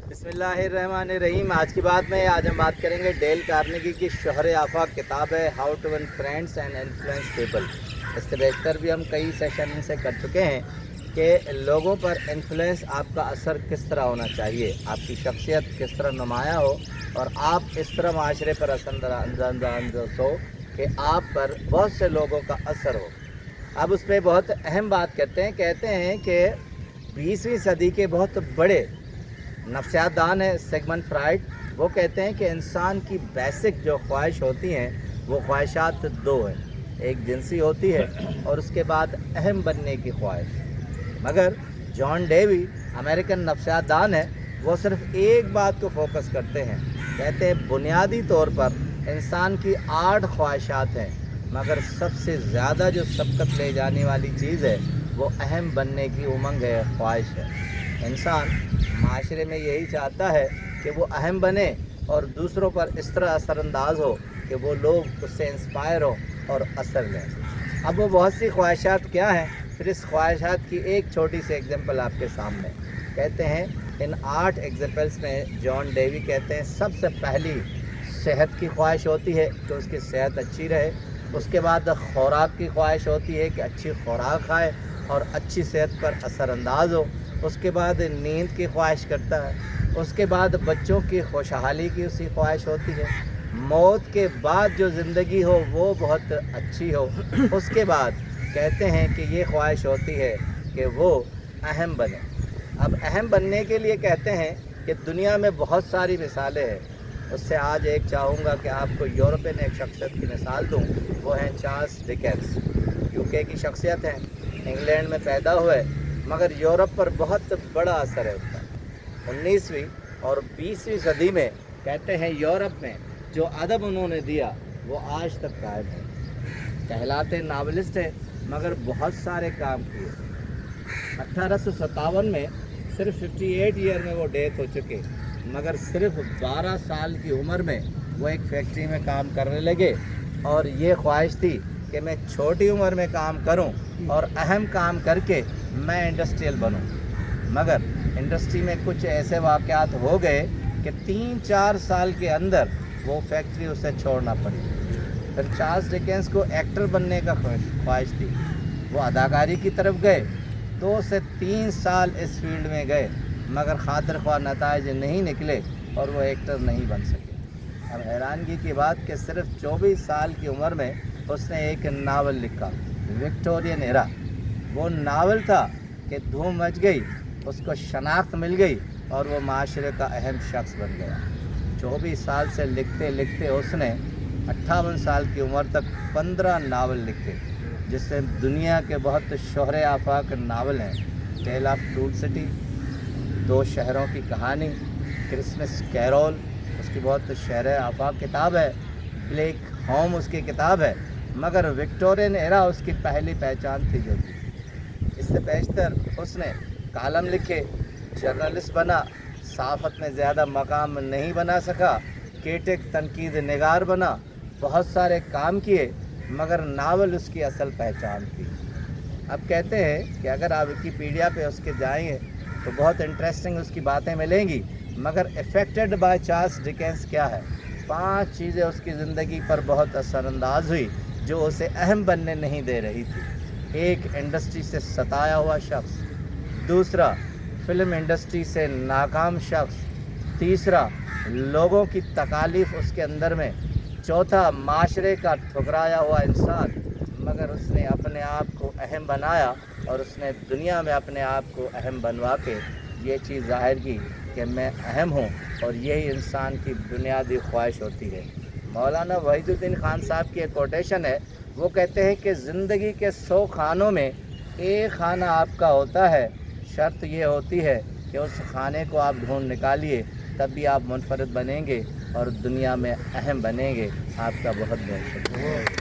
बिस्मिल्लाहिर्रहमानिर्रहीम। आज की बात में आज हम बात करेंगे डेल कार्नेगी की शोहरे आफाक किताब है, how to win friends and influence people. इससे बेशतर भी हम कई सेशन इनसे कर चुके हैं कि लोगों पर इन्फ्लुएंस, आपका असर किस तरह होना चाहिए, आपकी शख्सियत किस तरह नुमाया हो और आप इस तरह माशरे पर असरअंदाज हो कि आप पर बहुत से लोगों का असर हो। अब उस पर बहुत अहम बात कहते हैं कि 20वीं सदी के बहुत बड़े नफ्सियातदान है सिगमंड फ्राइड। वो कहते हैं कि इंसान की बेसिक जो ख्वाहिश होती हैं वो ख्वाहिशात दो हैं, एक जिनसी होती है और उसके बाद अहम बनने की ख्वाहिश। मगर जॉन डेवी अमेरिकन नफ्सियातदान है, वो सिर्फ एक बात को फोकस करते हैं। कहते हैं बुनियादी तौर पर इंसान की 8 ख्वाहिशात हैं, मगर सबसे ज़्यादा जो सबकत ले जाने वाली चीज़ है वो अहम बनने की उमंग है, ख्वाहिश है। इंसान माशरे में यही चाहता है कि वो अहम बने और दूसरों पर इस तरह असरअंदाज हो कि वो लोग उससे इंस्पायर हो और असर लें। अब वो बहुत सी ख्वाहिशात क्या हैं, फिर इस ख्वाहिशात की एक छोटी सी एग्जांपल आपके सामने। कहते हैं इन 8 एग्जांपल्स में जॉन डेवी कहते हैं सबसे पहली सेहत की ख्वाहिश होती है कि उसकी सेहत अच्छी रहे। उसके बाद खुराक की ख्वाहिश होती है कि अच्छी खुराक खाए और अच्छी सेहत पर असरअंदाज हो। उसके बाद नींद की ख्वाहिश करता है। उसके बाद बच्चों की खुशहाली की उसकी ख्वाहिश होती है। मौत के बाद जो ज़िंदगी हो वो बहुत अच्छी हो। उसके बाद कहते हैं कि ये ख्वाहिश होती है कि वो अहम बने। अब अहम बनने के लिए कहते हैं कि दुनिया में बहुत सारी मिसालें हैं। उससे आज एक चाहूँगा कि आपको यूरोपियन एक शख्सियत की मिसाल दूँ। वो हैं चार्ल्स डिकेंस। यूके की शख्सियत हैं, इंग्लैंड में पैदा हुए, मगर यूरोप पर बहुत बड़ा असर है उसका। 19वीं और 20वीं सदी में कहते हैं यूरोप में जो अदब उन्होंने दिया वो आज तक कायम है। कहलाते नावलिस्ट है, मगर बहुत सारे काम किए। 1857 में सिर्फ 58 ईयर में वो डेथ हो चुके, मगर सिर्फ 12 साल की उम्र में वो एक फैक्ट्री में काम करने लगे और ये ख्वाहिश थी कि मैं छोटी उम्र में काम करूं और अहम काम करके मैं इंडस्ट्रियल बनूं। मगर इंडस्ट्री में कुछ ऐसे वाक़यात हो गए कि 3-4 साल के अंदर वो फैक्ट्री उसे छोड़ना पड़ी। फिर चार्ल्स डिकेंस को एक्टर बनने का ख्वाहिश थी। वो अदाकारी की तरफ गए, 2 से 3 साल इस फील्ड में गए, मगर खातिर ख्वाह नताइज नहीं निकले और वो एक्टर नहीं बन सके। अब हैरानगी की बात कि सिर्फ 24 साल की उम्र में उसने एक नावल लिखा, विक्टोरियन एरा। वो नावल था कि धूम मच गई, उसको शनाख्त मिल गई और वो माशरे का अहम शख्स बन गया। 24 साल से लिखते लिखते उसने 58 साल की उम्र तक 15 नावल लिखे, जिससे दुनिया के बहुत शोहरे आफाक नावल हैं। टेल ऑफ टूल सिटी, 2 शहरों की कहानी, क्रिसमस कैरोल उसकी बहुत शहरे आफाक किताब है, ब्लैक होम उसकी किताब है, मगर विक्टोरियन एरा उसकी पहली पहचान थी जो थी। इससे बेशतर उसने कालम लिखे, जर्नलिस्ट बना, सहाफ़त में ज़्यादा मकाम नहीं बना सका, क्रिटिक तनकीद निगार बना, बहुत सारे काम किए, मगर नावल उसकी असल पहचान थी। अब कहते हैं कि अगर आप विकीपीडिया पे उसके जाएंगे तो बहुत इंटरेस्टिंग उसकी बातें मिलेंगी, मगर अफेक्टेड बाय चार्ल्स डिकेंस क्या है, 5 चीज़ें उसकी ज़िंदगी पर बहुत असरअंदाज हुई जो उसे अहम बनने नहीं दे रही थी। एक, इंडस्ट्री से सताया हुआ शख्स। दूसरा, फिल्म इंडस्ट्री से नाकाम शख्स। तीसरा, लोगों की तकालीफ उसके अंदर में। चौथा, माशरे का ठुकराया हुआ इंसान, मगर उसने अपने आप को अहम बनाया और उसने दुनिया में अपने आप को अहम बनवा के ये चीज़ ज़ाहिर की कि मैं अहम हूँ और यही इंसान की बुनियादी ख्वाहिश होती है। मौलाना वहीदुद्दीन खान साहब की एक कोटेशन है। वो कहते हैं कि ज़िंदगी के 100 खानों में एक खाना आपका होता है, शर्त ये होती है कि उस खाने को आप ढूंढ निकालिए, तब भी आप मुनफरद बनेंगे और दुनिया में अहम बनेंगे। आपका बहुत बहुत शुक्रिया।